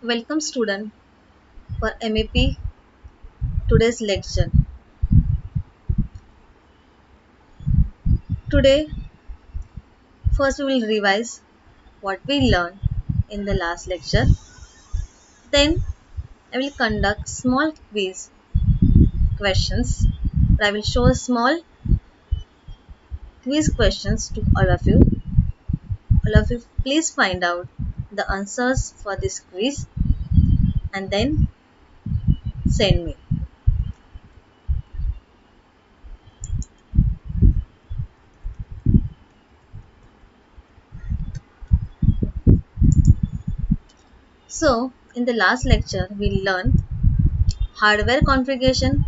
Welcome student for MAP today's lecture. Today first we will revise what we learned in the last lecture. Then I will conduct small quiz questions. I will show small quiz questions to all of you. All of you please find out the answers for this quiz and then send me. So in the last lecture we learned hardware configuration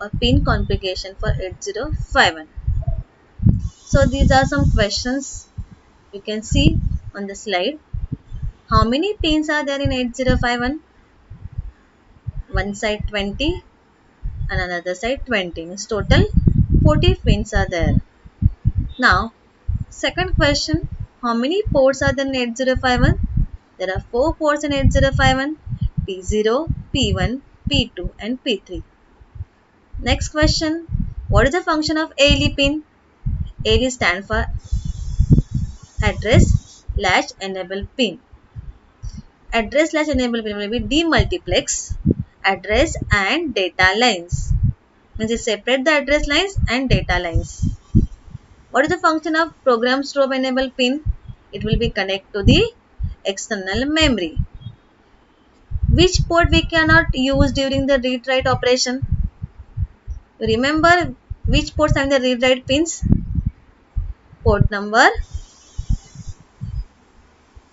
or pin configuration for 8051. So these are some questions you can see on the slide. How many pins are there in 8051? One side 20 and another side 20. Means total 40 pins are there. Now, second question. How many ports are there in 8051? There are 4 ports in 8051. P0, P1, P2 and P3. Next question. What is the function of ALE pin? ALE stands for address latch enable pin. Address latch enable pin will be demultiplex address and data lines. Means it separate the address lines and data lines. What is the function of program strobe enable pin? It will be connect to the external memory. Which port we cannot use during the read write operation? Remember which ports have the read write pins? Port number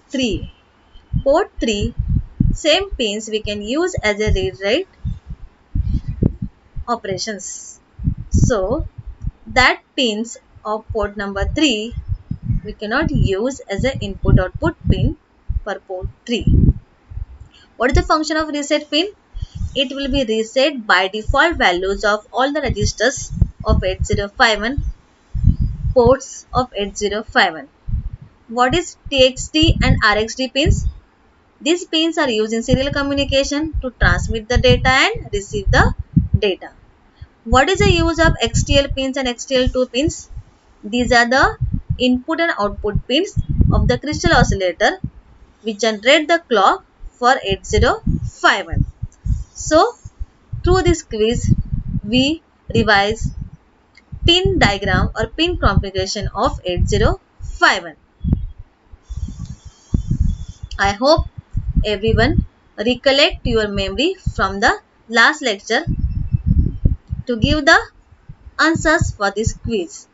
3. Port 3 same pins we can use as a read write operations. So that pins of port number 3 we cannot use as an input output pin for port 3. What is the function of reset pin? It will be reset by default values of all the registers of 8051 ports of 8051. What is TXD and RXD pins? These pins are used in serial communication to transmit the data and receive the data. What is the use of XTL pins and XTL2 pins? These are the input and output pins of the crystal oscillator which generate the clock for 8051. So, through this quiz, we revise pin diagram or pin configuration of 8051. I hope everyone recollect your memory from the last lecture to give the answers for this quiz.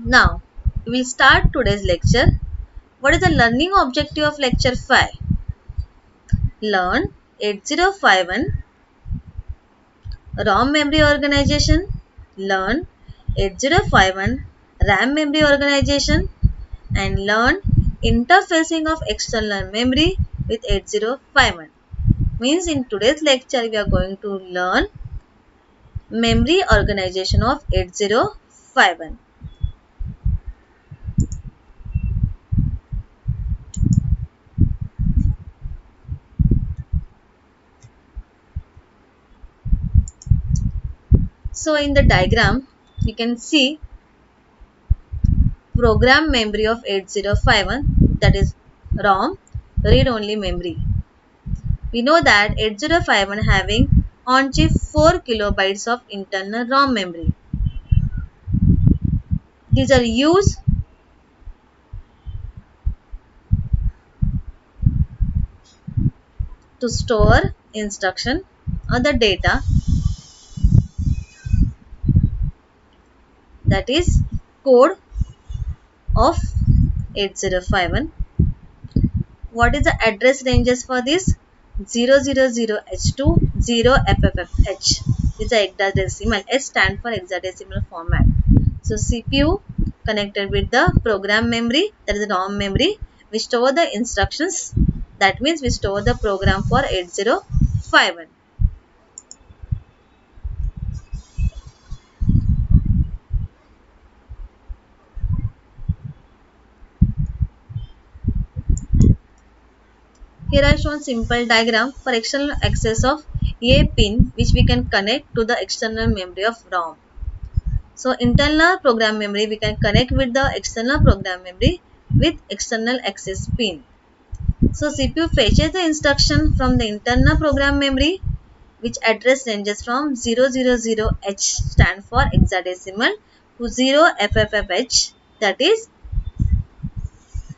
Now, we will start today's lecture. What is the learning objective of lecture 5? Learn 8051 ROM memory organization. Learn 8051 RAM memory organization and learn interfacing of external memory with 8051. Means in today's lecture we are going to learn memory organization of 8051. So in the diagram we can see program memory of 8051, that is ROM, read only memory. We know that 8051 having on chip 4 kilobytes of internal ROM memory. These are used to store instruction or the data, that is code of 8051. What is the address ranges for this? 000H to 0FFFH. is a hexadecimal. H stand for hexadecimal format. So CPU connected with the program memory, that is the ROM memory. We store the instructions. That means we store the program for 8051. Here I shown simple diagram for external access of a pin which we can connect to the external memory of ROM. So internal program memory we can connect with the external program memory with external access pin. So CPU fetches the instruction from the internal program memory which address ranges from 000H stand for hexadecimal to 0FFFH, that is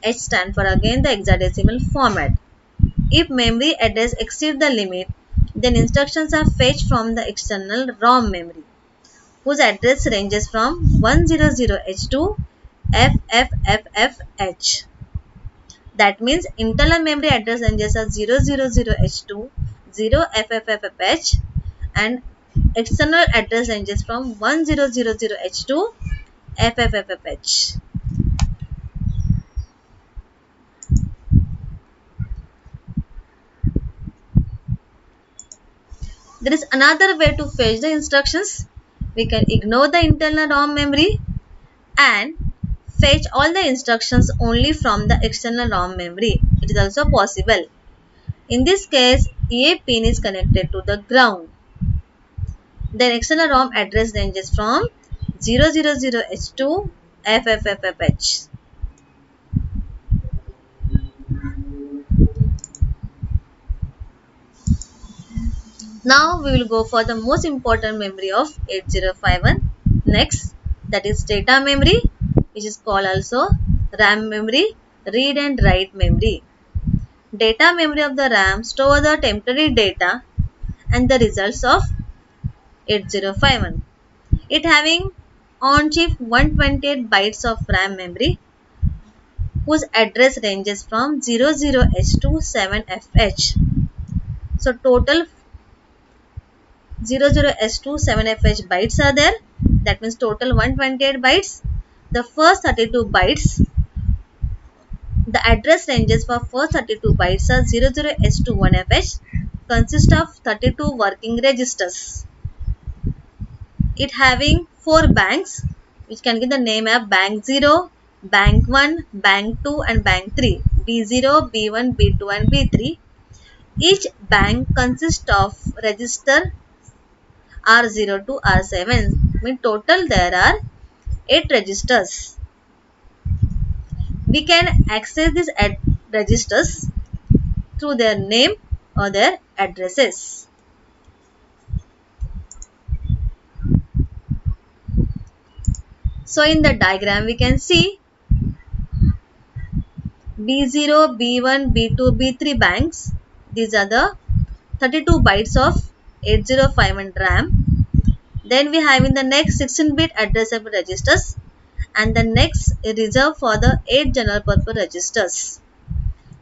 H stand for again the hexadecimal format. If memory address exceeds the limit, then instructions are fetched from the external ROM memory, whose address ranges from 100H to FFFFH. That means internal memory address ranges are 000H to 0FFFH and external address ranges from 1000H to FFFFH. There is another way to fetch the instructions. We can ignore the internal ROM memory and fetch all the instructions only from the external ROM memory. It is also possible. In this case, a pin is connected to the ground. Then external ROM address ranges from 000H to FFFFH. Now we will go for the most important memory of 8051. Next, that is data memory, which is called also RAM memory, read and write memory. Data memory of the RAM store the temporary data and the results of 8051. It having on chip 128 bytes of RAM memory whose address ranges from 00H to 7FH. So total 00S to 7FH bytes are there. That means total 128 bytes. The first 32 bytes, the address ranges for first 32 bytes are 00S to 1FH, consist of 32 working registers. It having 4 banks which can give the name of bank 0, bank 1, bank 2 and bank 3. B0, B1, B2 and B3. Each bank consists of register R0 to R7. In total there are 8 registers. We can access these registers through their name or their addresses. So in the diagram we can see B0, B1, B2, B3 banks. These are the 32 bytes of 8051 RAM. Then we have in the next 16-bit addressable registers and the next reserved for the 8 general purpose registers.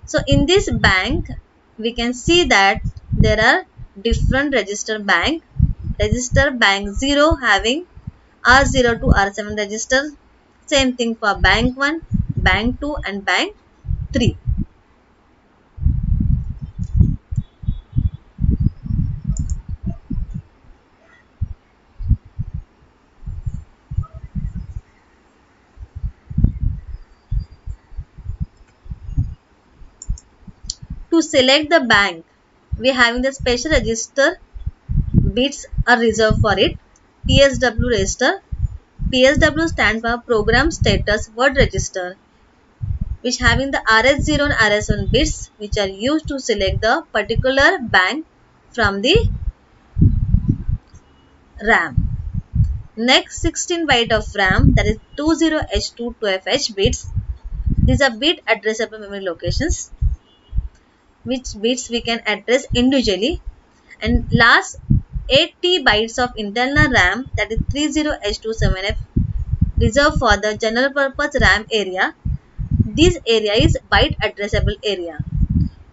So in this bank we can see that there are different register bank. Register bank 0 having R0 to R7 register. Same thing for bank 1, bank 2 and bank 3. To select the bank, we having the special register bits are reserved for it. PSW register. PSW stands for Program Status Word Register, which having the RS0 and RS1 bits which are used to select the particular bank from the RAM. Next 16 byte of RAM, that is 20H2 2FH bits. These are bit addressable memory locations which bits we can address individually. And last 80 bytes of internal RAM, that is 30H27F, reserved for the general purpose RAM area. This area is byte addressable area.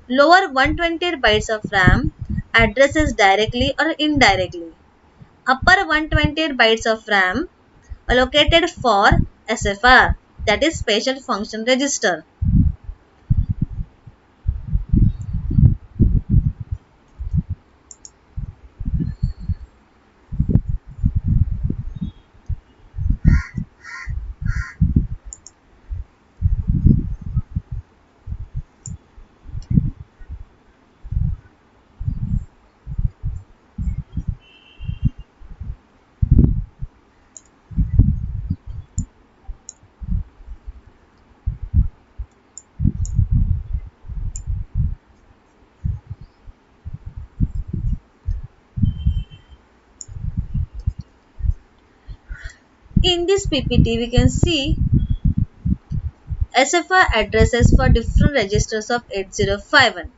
Lower 128 bytes of RAM addresses directly or indirectly. Upper 128 bytes of RAM allocated for SFR, that is special function register. In this PPT, we can see SFR addresses for different registers of 8051.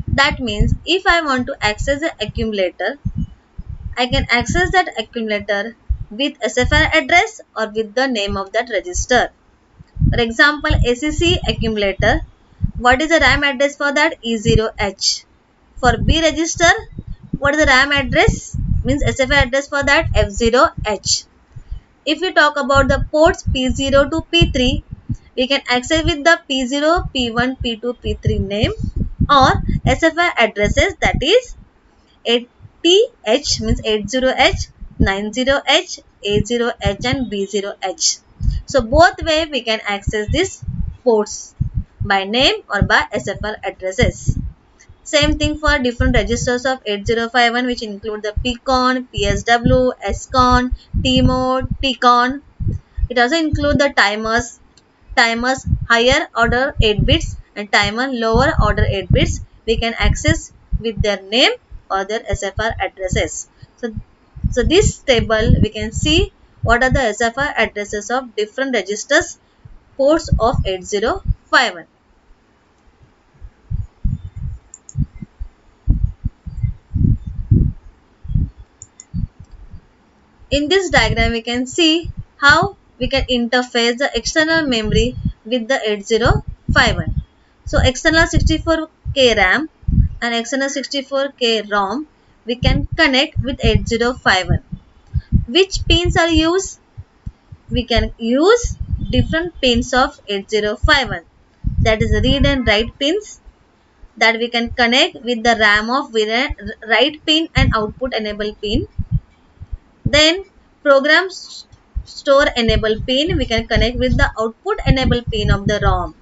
That means if I want to access the accumulator, I can access that accumulator with SFR address or with the name of that register. For example, ACC accumulator, what is the RAM address for that? E0H. For B register, what is the RAM address? Means SFR address for that F0H. If we talk about the ports P0 to P3, we can access with the P0, P1, P2, P3 name or SFR addresses, that is 80H means 80H, 90H, A0H and B0H. So both way we can access these ports by name or by SFR addresses. Same thing for different registers of 8051, which include the PCON, PSW, SCON, TMOD, TCON. It also include the timers higher order 8 bits and timer lower order 8 bits. We can access with their name or their SFR addresses. So this table we can see what are the SFR addresses of different registers ports of 8051. In this diagram, we can see how we can interface the external memory with the 8051. So, external 64K RAM and external 64K ROM we can connect with 8051. Which pins are used? We can use different pins of 8051. That is read and write pins that we can connect with the RAM of write pin and output enable pin. Then program store enable pin we can connect with the output enable pin of the ROM.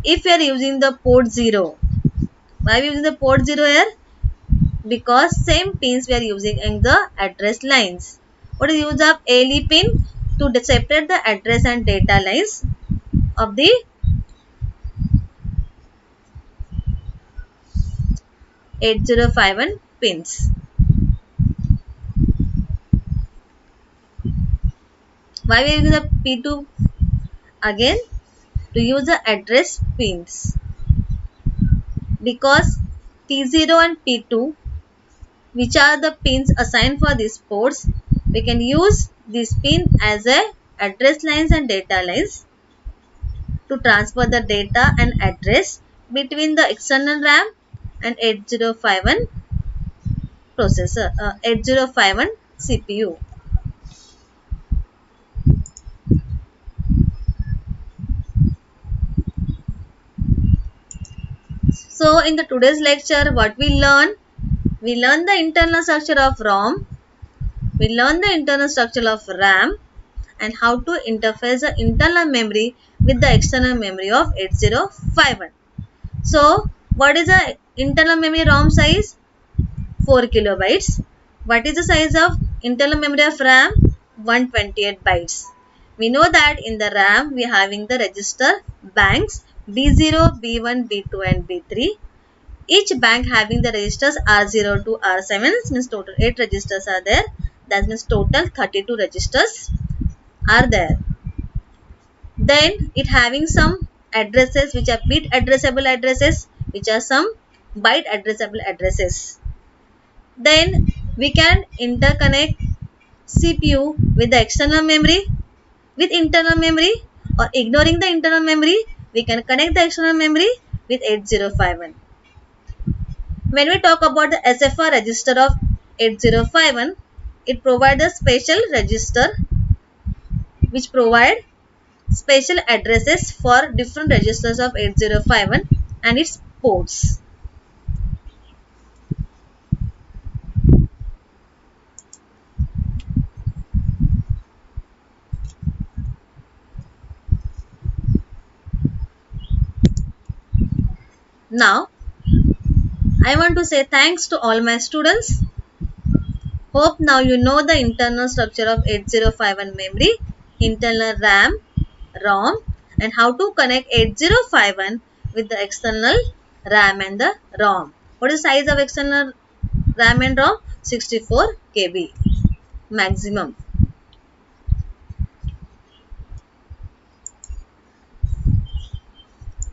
If we are using the port 0, why we are using the port 0 here? Because same pins we are using in the address lines. What is the use of ALE pin? To separate the address and data lines of the 8051 pins. Why we are using the P2 again? To use the address pins. Because P0 and P2, which are the pins assigned for these ports, we can use this pin as a address lines and data lines to transfer the data and address between the external RAM and 8051 processor, 8051 CPU. So in the today's lecture, what we learn? We learn the internal structure of ROM, we learn the internal structure of RAM and how to interface the internal memory with the external memory of 8051. So, what is the internal memory ROM size? 4 kilobytes. What is the size of internal memory of RAM? 128 bytes. We know that in the RAM we are having the register banks B0, B1, B2 and B3. Each bank having the registers R0 to R7, means total 8 registers are there. That means total 32 registers are there. Then it having some addresses which are bit addressable addresses, which are some byte addressable addresses. Then we can interconnect CPU with the external memory with internal memory, or ignoring the internal memory we can connect the external memory with 8051. When we talk about the SFR register of 8051, it provides a special register which provide special addresses for different registers of 8051 and its ports. Now, I want to say thanks to all my students. Hope now you know the internal structure of 8051 memory, internal RAM, ROM, and how to connect 8051 with the external RAM and the ROM. What is the size of external RAM and ROM? 64 KB maximum.